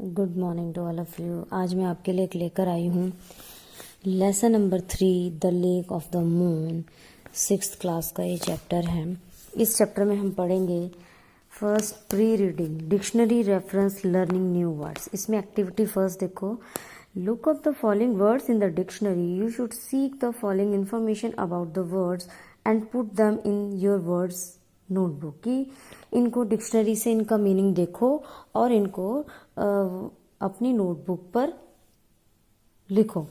Good morning to all of you. आज मैं आपके लिए एक लेकर आई हूँ lesson number 3 the lake of the moon. 6th class का ये चैप्टर है। इस चैप्टर में हम पढ़ेंगे first pre reading, dictionary reference, learning new words. इसमें एक्टिविटी फर्स्ट देखो, look up the following words in the dictionary, you should seek the following information about the words and put them in your words notebook. कि इनको dictionary से इनका meaning देखो और इनको अपनी नोटबुक पर लिखो।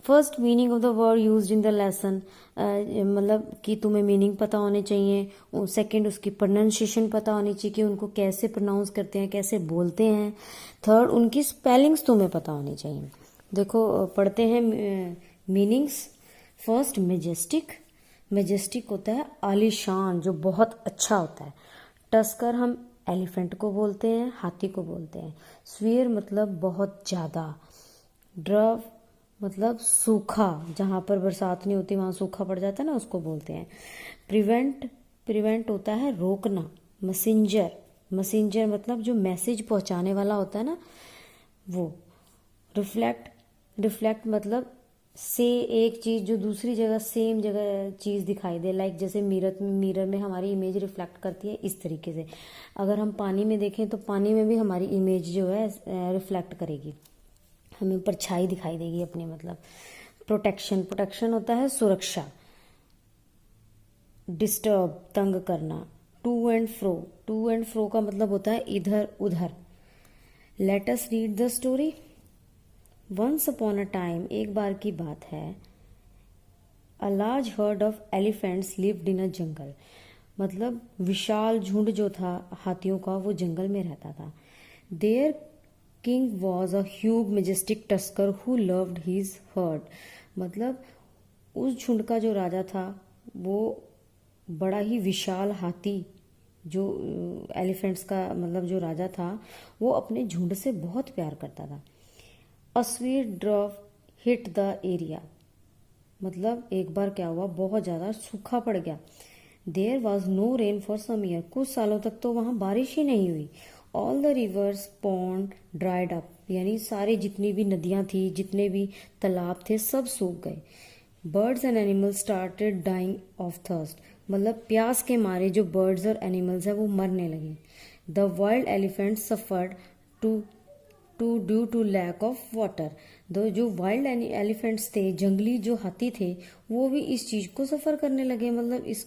First, meaning of the word used in the lesson, मतलब कि तुम्हें मीनिंग पता होने चाहिए। सेकंड, उसकी प्रोनाउंसिएशन पता होनी चाहिए कि उनको कैसे प्रोनाउंस करते हैं, कैसे बोलते हैं। थर्ड, उनकी स्पेलिंग्स तुम्हें पता होनी चाहिए। देखो पढ़ते हैं मीनिंग्स। First, Majestic. मेजेस्टिक होता है आलीशान, जो बहुत अच्छा होता है। टस्कर हम एलिफेंट को बोलते हैं, हाथी को बोलते हैं। स्वीयर मतलब बहुत ज़्यादा। ड्रव मतलब सूखा, जहाँ पर बरसात नहीं होती वहाँ सूखा पड़ जाता है ना, उसको बोलते हैं। प्रिवेंट, प्रिवेंट होता है रोकना। मैसेंजर, मैसेंजर मतलब जो मैसेज पहुँचाने वाला होता है ना, वो। रिफ्लेक्ट, रिफ्लेक्ट मतलब से एक चीज़ जो दूसरी जगह सेम जगह चीज़ दिखाई दे, लाइक जैसे मिरर में हमारी इमेज रिफ्लेक्ट करती है, इस तरीके से अगर हम पानी में देखें तो पानी में भी हमारी इमेज जो है रिफ्लेक्ट करेगी, हमें परछाई दिखाई देगी अपनी। मतलब प्रोटेक्शन, प्रोटेक्शन होता है सुरक्षा। डिस्टर्ब तंग करना। To and fro, to and fro का मतलब होता है इधर उधर। Let us read the story. Once upon a time, एक बार की बात है, a large herd of elephants lived in a jungle, मतलब विशाल झुंड जो था हाथियों का वो जंगल में रहता था। There king was a huge Majestic tusker who loved his heard, मतलब उस झुंड का जो राजा था वो बड़ा ही विशाल हाथी, जो एलिफेंट्स का मतलब जो राजा था वो अपने झुंड से बहुत प्यार करता था। A sweet drop hit the area, मतलब एक बार क्या हुआ, बहुत ज़्यादा सूखा पड़ गया। There was no rain for some year, कुछ सालों तक तो वहाँ बारिश ही नहीं हुई। All the rivers pond dried up, यानी सारे जितनी भी नदियाँ थी, जितने भी तालाब थे, सब सूख गए। Birds and animals started dying of thirst, मतलब प्यास के मारे जो बर्ड्स और एनिमल्स हैं वो मरने लगे। The wild elephant suffered too due to lack of water, दो जो वाइल्ड एलिफेंट्स थे, जंगली जो हाथी थे, वो भी इस चीज़ को सफ़र करने लगे, मतलब इस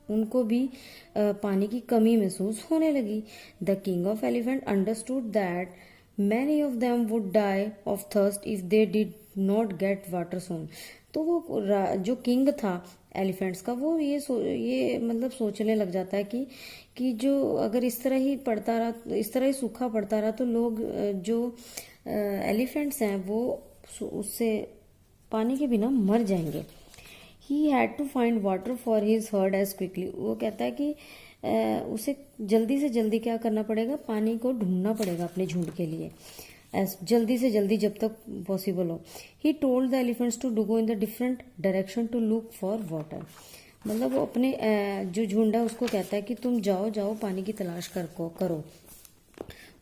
उनको भी पानी की कमी महसूस होने लगी। The king of elephant understood that many of them would die of thirst if they did not get water soon, तो वो जो किंग था एलिफेंट्स का, वो ये मतलब सोचने लग जाता है कि जो अगर इस तरह ही पड़ता रहा, इस तरह ही सूखा पड़ता रहा, तो लोग जो एलिफेंट्स हैं वो उससे पानी के बिना मर जाएंगे। He had to find water for his herd as quickly, वो कहता है कि उसे जल्दी से जल्दी क्या करना पड़ेगा, पानी को ढूंढना पड़ेगा अपने झुंड के लिए, जल्दी से जल्दी जब तक पॉसिबल हो। He told the elephants to go in the different direction to look for water, मतलब वो अपने जो झुंड है उसको कहता है कि तुम जाओ जाओ पानी की तलाश करो।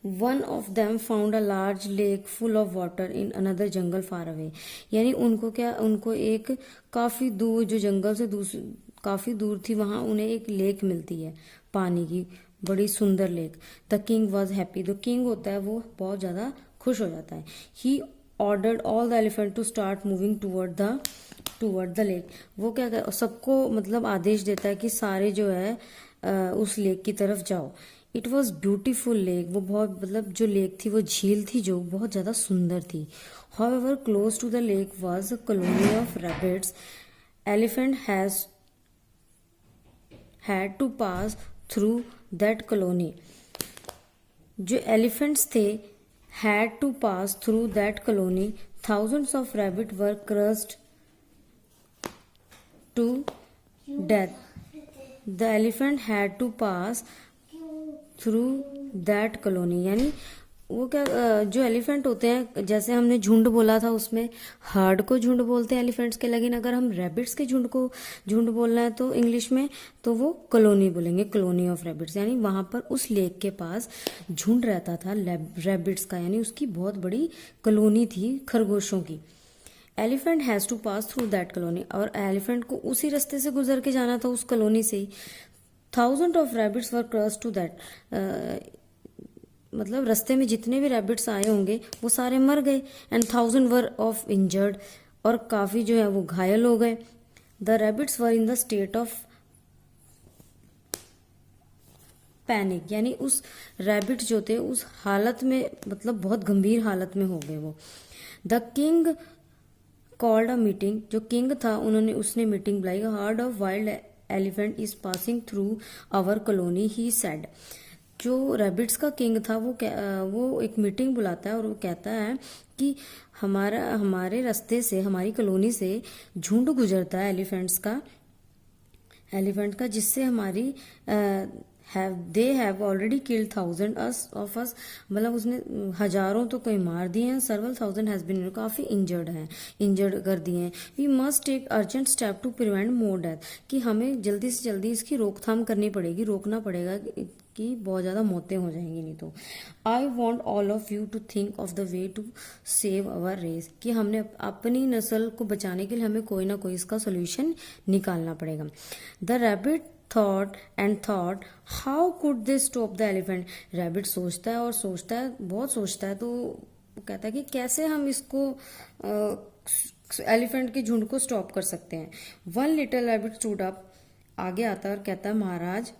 One of them found a large lake full of water in another jungle far away, यानी उनको एक काफ़ी दूर, जो जंगल से काफ़ी दूर थी, वहाँ उन्हें एक लेक मिलती है पानी की, बड़ी सुंदर lake. The king was happy, जो किंग होता है वो बहुत ज़्यादा खुश हो जाता है। He ordered all the elephant to start moving toward the lake, वो क्या कर सबको मतलब आदेश देता है कि सारे जो है उस लेक की तरफ जाओ। इट वॉज ब्यूटीफुल लेक, वो बहुत मतलब जो लेक थी वो झील थी जो बहुत ज़्यादा सुंदर थी। However close to the lake was a colony of rabbits, elephant had to pass through that colony, जो एलिफेंट्स थे had to pass through that colony, thousands of rabbit were crushed to death. The elephant had to pass through that colony, यानी वो क्या जो elephant होते हैं, जैसे हमने झुंड बोला था, उसमें हर्ड को झुंड बोलते हैं एलिफेंट्स के, लेकिन अगर हम रैबिट्स के झुंड को झुंड बोलना है तो इंग्लिश में, तो वो कॉलोनी बोलेंगे, कॉलोनी ऑफ रैबिट्स। यानी वहां पर उस लेक के पास झुंड रहता था रैबिट्स का, यानी उसकी बहुत बड़ी कॉलोनी थी खरगोशों की। Elephant has to pass through that colony, और एलिफेंट को उसी रास्ते से गुजर के जाना था, उस कॉलोनी से ही। Thousand of rabbits were cross to that, मतलब रास्ते में जितने भी रैबिट्स आए होंगे वो सारे मर गए। एंड 1000 वर ऑफ इंजर्ड, और काफी जो है वो घायल हो गए। The rabbits were in the state of panic, यानी उस रैबिट जो थे उस हालत में, मतलब बहुत गंभीर हालत में हो गए वो। The king called a meeting, जो किंग था उसने मीटिंग बुलाई। Herd of wild elephant is passing through our colony, he said. जो रैबिट्स का किंग था वो एक मीटिंग बुलाता है और वो कहता है कि हमारे रास्ते से, हमारी कॉलोनी से झुंड गुजरता है एलिफेंट का, जिससे हमारी they have already killed 1000 of us, मतलब उसने हजारों तो कई मार दिए हैं। सर्वल 1000 हैज बीन, काफी इंजर्ड कर दिए हैं। We must take urgent step to prevent more death, कि हमें जल्दी से जल्दी इसकी रोकथाम करनी पड़ेगी, रोकना पड़ेगा कि बहुत ज्यादा मौतें हो जाएंगी नहीं तो। I want all of you to think of the way to save our race, कि हमने अपनी नस्ल को बचाने के लिए हमें कोई ना कोई इसका सोल्यूशन निकालना पड़ेगा। The rabbit thought and thought how could they stop the elephant, rabbit सोचता है और सोचता है, बहुत सोचता है, तो वो कहता है कि कैसे हम इसको एलिफेंट के झुंड को स्टॉप कर सकते हैं। One little rabbit stood up, आगे आता है और कहता है, महाराज,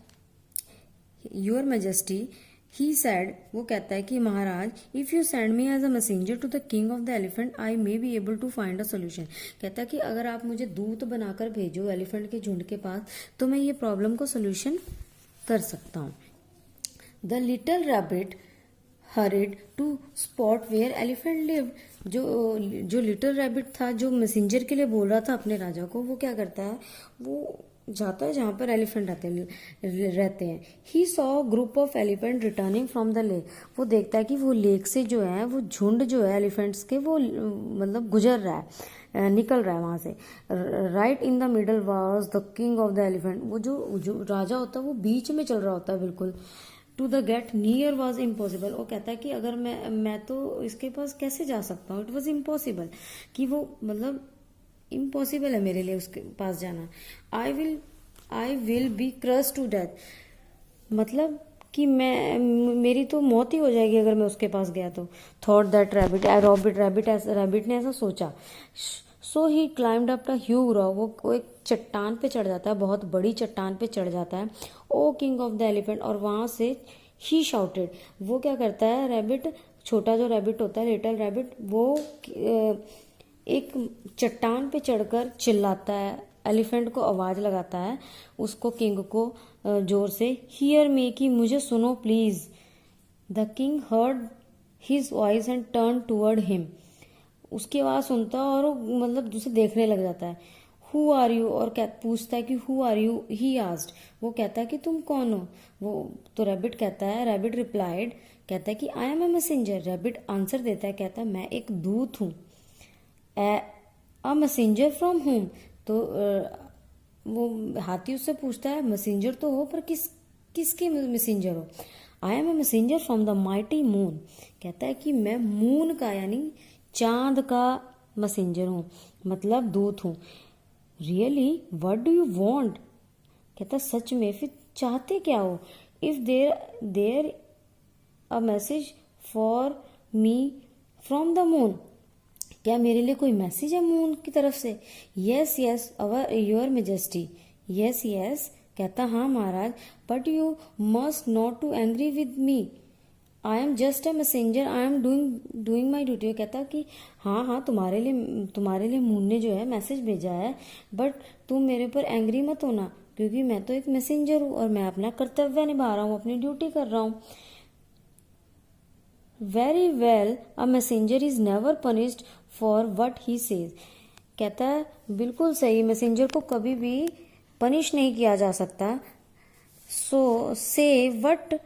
योर मेजेस्टी, ही सैड, वो कहता है कि महाराज, if you send me as a messenger to the king of the elephant, I may be able to find a solution. कहता है कि अगर आप मुझे दूत बनाकर भेजो एलिफेंट के झुंड के पास, तो मैं ये प्रॉब्लम को सोल्यूशन कर सकता हूँ। The little rabbit hurried to spot where elephant live, जो लिटिल रैबिट था, जो मैसेंजर के लिए बोल रहा था अपने राजा को, वो क्या करता है, वो जाता है जहां पर एलिफेंट रहते हैं। He saw group of elephant returning from the lake, वो देखता है कि वो लेक से जो है वो झुंड जो है एलिफेंट्स के, वो मतलब गुजर रहा है, निकल रहा है वहां से। Right in the middle was the king of the elephant, वो जो राजा होता है वो बीच में चल रहा होता है बिल्कुल। To the get near was impossible, वो कहता है कि अगर मैं तो इसके पास कैसे जा सकता हूँ, इट वॉज इम्पॉसिबल, कि वो मतलब इम्पॉसिबल है मेरे लिए उसके पास जाना। I will be crush to death, मतलब कि मेरी तो मौत ही हो जाएगी अगर मैं उसके पास गया तो। थॉट दैट रैबिट ने ऐसा सोचा। So he climbed up the huge rock, वो एक चट्टान पे चढ़ जाता है, बहुत बड़ी चट्टान पे चढ़ जाता है। O king of the elephant, और वहां से ही शाउटेड, वो क्या करता है रैबिट, छोटा जो रैबिट होता है लिटिल रैबिट, वो एक चट्टान पे चढ़कर चिल्लाता है, एलिफेंट को आवाज लगाता है, उसको किंग को जोर से, हियर मी, कि मुझे सुनो please. The king heard his voice and turn toward him, उसकी आवाज सुनता है और वो मतलब उसे देखने लग जाता है। हु आर यू, और पूछता है कि who are you, he asked, वो कहता है कि तुम कौन हो। वो तो रैबिट कहता है, रैबिट रिप्लाइड, कहता है कि I am a messenger. Rabbit answer देता है, कहता है मैं एक दूत हूँ। अ मैसेंजर फ्रॉम होम, तो वो हाथी उससे पूछता है मैसेंजर तो हो, पर किसके मैसेंजर हो। I am a messenger from the mighty moon, कहता है कि मैं मून का यानी चांद का मैसेंजर हूँ, मतलब दूत हूँ। Really what do you want, कहता सच में, फिर चाहते क्या हो। If there a message for me from the moon, क्या मेरे लिए कोई मैसेज है मून की तरफ से। यस योर मेजेस्टी, यस, कहता हाँ महाराज, but you must not to angry with me, I am just a messenger, I am doing my duty. कहता कि हाँ तुम्हारे लिए मून ने जो है मैसेज भेजा है, बट तुम मेरे पर एंग्री मत होना, क्योंकि मैं तो एक मैसेंजर हूँ और मैं अपना कर्तव्य निभा रहा हूँ, अपनी ड्यूटी कर रहा हूँ। Very well, a messenger is never punished for what he says, कहता है बिल्कुल सही, मैसेंजर को कभी भी पनिश नहीं किया जा सकता। So say what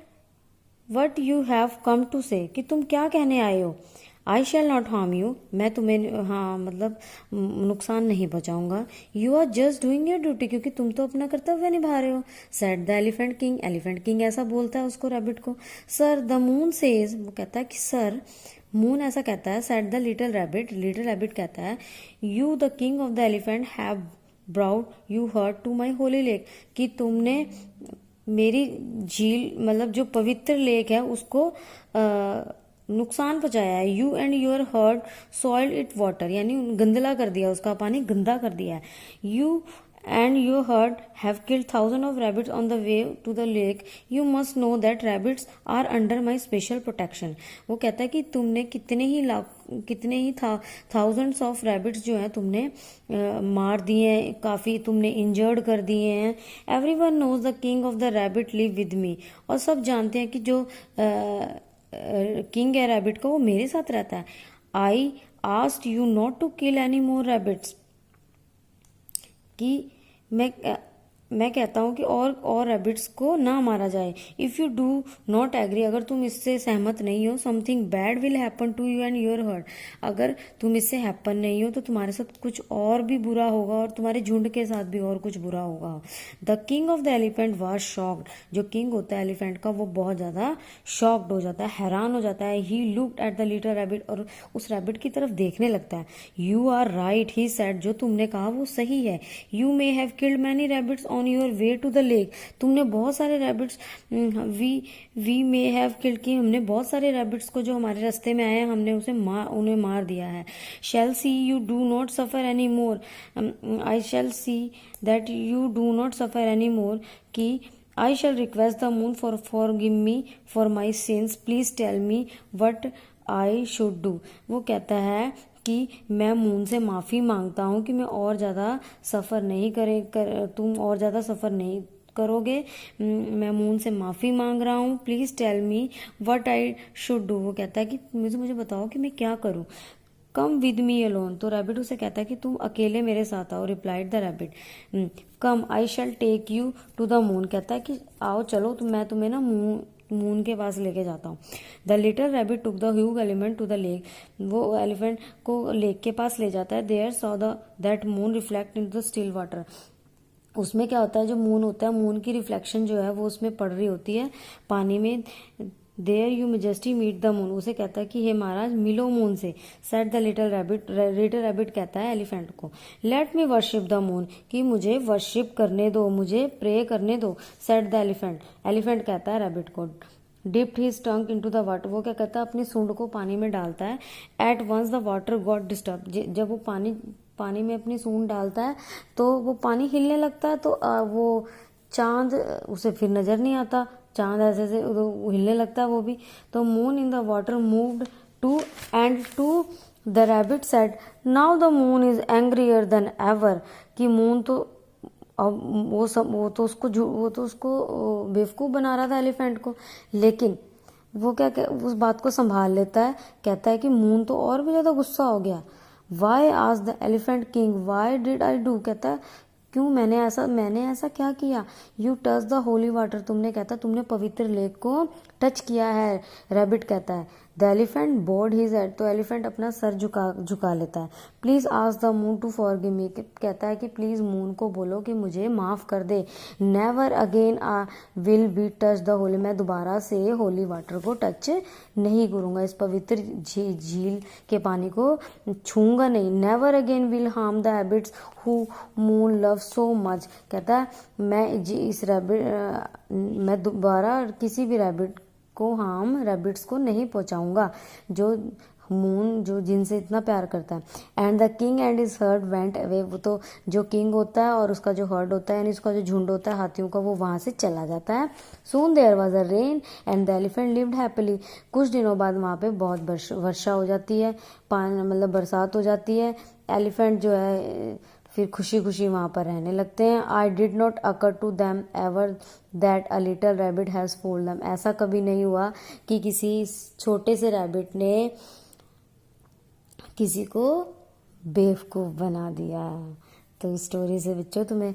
what you have come to say, कि तुम क्या कहने आए हो। I shall not harm you, मैं तुम्हें हाँ मतलब नुकसान नहीं पहुंचाऊंगा। You are just doing your duty, क्योंकि तुम तो अपना कर्तव्य निभा रहे हो। Said the elephant king, elephant king ऐसा बोलता है उसको, रैबिट को। सर द मून सेज, वो कहता है कि सर मून ऐसा कहता है। Said the little rabbit, little rabbit कहता है you the king of the elephant have brought you herd to my holy lake, कि तुमने मेरी झील मतलब जो पवित्र लेक है उसको नुकसान पहुंचाया है। You and your herd soiled it water, यानी गंदला कर दिया, उसका पानी गंदा कर दिया है। You and your herd have killed thousand of rabbits on the way to the lake, you must know that rabbits are under my special protection. वो कहता है कि तुमने कितने ही थाउजेंड्स ऑफ रैबिट्स जो हैं तुमने मार दिए हैं, काफ़ी तुमने इंजर्ड कर दिए हैं। Everyone knows the king of the rabbit live with me, और सब जानते हैं कि जो किंग है रैबिट का वो मेरे साथ रहता है। I asked you not to kill any more rabbits, कि मैं कहता हूँ कि और रैबिट्स को ना मारा जाए। If you do not agree, अगर तुम इससे सहमत नहीं हो, something bad will happen to you and your herd, अगर तुम इससे हैपन नहीं हो तो तुम्हारे साथ कुछ और भी बुरा होगा और तुम्हारे झुंड के साथ भी और कुछ बुरा होगा। The king of the elephant was shocked, जो किंग होता है एलिफेंट का वो बहुत ज़्यादा शॉक्ड हो जाता है, हैरान हो जाता है। He looked at the little rabbit, और उस रैबिट की तरफ देखने लगता है। You are right he said, जो तुमने कहा वो सही है। You may have killed many rabbits on your way to the lake, तुमने बहुत सारे rabbits we may have killed, की हमने बहुत सारे रैबिट्स को जो हमारे रास्ते में आए हैं हमने उन्हें मार दिया है। Shall see you do not suffer any more, I shall see that you do not suffer any more, कि I shall request the moon forgive me for my sins, please tell me what I should do. वो कहता है कि मैं moon से माफ़ी मांगता हूँ कि मैं और ज़्यादा सफ़र नहीं तुम और ज़्यादा सफ़र नहीं करोगे। मैं मून से माफ़ी मांग रहा हूँ, please tell me what I should do. वो कहता है कि मुझे बताओ कि मैं क्या करूँ। कम विद मी अलोन, तो रैबिट उसे कहता है कि तुम अकेले मेरे साथ आओ। Replied the rabbit come I shall take you to the moon, कहता है कि आओ चलो, तो मैं तुम्हें ना मून के पास लेके जाता हूँ। The little rabbit took the huge elephant to the lake, वो एलिफेंट को लेक के पास ले जाता है। There saw that moon reflect in the still water, उसमें क्या होता है, जो मून होता है मून की रिफ्लेक्शन जो है वो उसमें पड़ रही होती है पानी में। There you majesty meet the moon, उसे कहता है कि हे महाराज मिलो मून से। Said the little rabbit, little rabbit कहता है एलिफेंट को let me worship the moon, कि मुझे वर्शिप करने दो, मुझे प्रे करने दो। सेट द एलिफेंट, एलिफेंट कहता है रैबिट को dipped his tongue into the water, वो क्या कहता है अपनी सूंड को पानी में डालता है। At once the water got disturb, जब वो पानी में अपनी सूंड डालता है तो वो पानी हिलने लगता है, तो वो चांद उसे फिर नजर नहीं आता, चांद ऐसे ऐसे हिलने लगता है वो भी। तो moon in the water moved to the rabbit said now the moon is angrier than ever, कि मून तो अब वो तो उसको बेवकूफ़ बना रहा था एलिफेंट को, लेकिन वो क्या उस बात को संभाल लेता है। कहता है कि मून तो और भी ज़्यादा गुस्सा हो गया। वाई आज the elephant king why did I do, कहता है क्यों मैंने ऐसा क्या किया। You touch the holy water, तुमने पवित्र लेक को टच किया है। रैबिट कहता है the elephant bowed his head, तो एलिफेंट अपना सर झुका लेता है। Please ask the moon to forgive me, कहता है कि प्लीज मून को बोलो कि मुझे माफ कर दे। Never again will be touch the holy, मैं दोबारा से होली वाटर को टच नहीं करूंगा, इस पवित्र झील के पानी को छूंगा नहीं। Never again will harm the habits who moon love so much, कहता है मैं दोबारा किसी भी रैबिट को रैबिट्स को नहीं पहुंचाऊंगा जो जिनसे इतना प्यार करता है। And the king and his heard went away, वो तो जो किंग होता है और उसका जो हर्ड होता है यानी उसका जो झुंड होता है हाथियों का, वो वहां से चला जाता है। Soon there was a rain and the elephant lived happily, कुछ दिनों बाद वहां पे बहुत वर्षा हो जाती है, मतलब बरसात हो जाती है। एलिफेंट जो है फिर खुशी खुशी वहां पर रहने लगते हैं। I did not occur to them ever that a little rabbit has fooled them, ऐसा कभी नहीं हुआ कि किसी छोटे से रैबिट ने किसी को बेवकूफ़ बना दिया। तो इस स्टोरी से बच्चों तुम्हें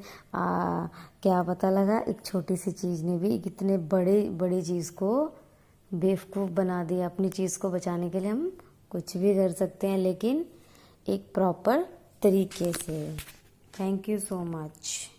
क्या पता लगा, एक छोटी सी चीज़ ने भी कितने बड़ी चीज़ को बेवकूफ़ बना दिया। अपनी चीज़ को बचाने के लिए हम कुछ भी कर सकते हैं, लेकिन एक प्रॉपर तरीके से। Thank you so much.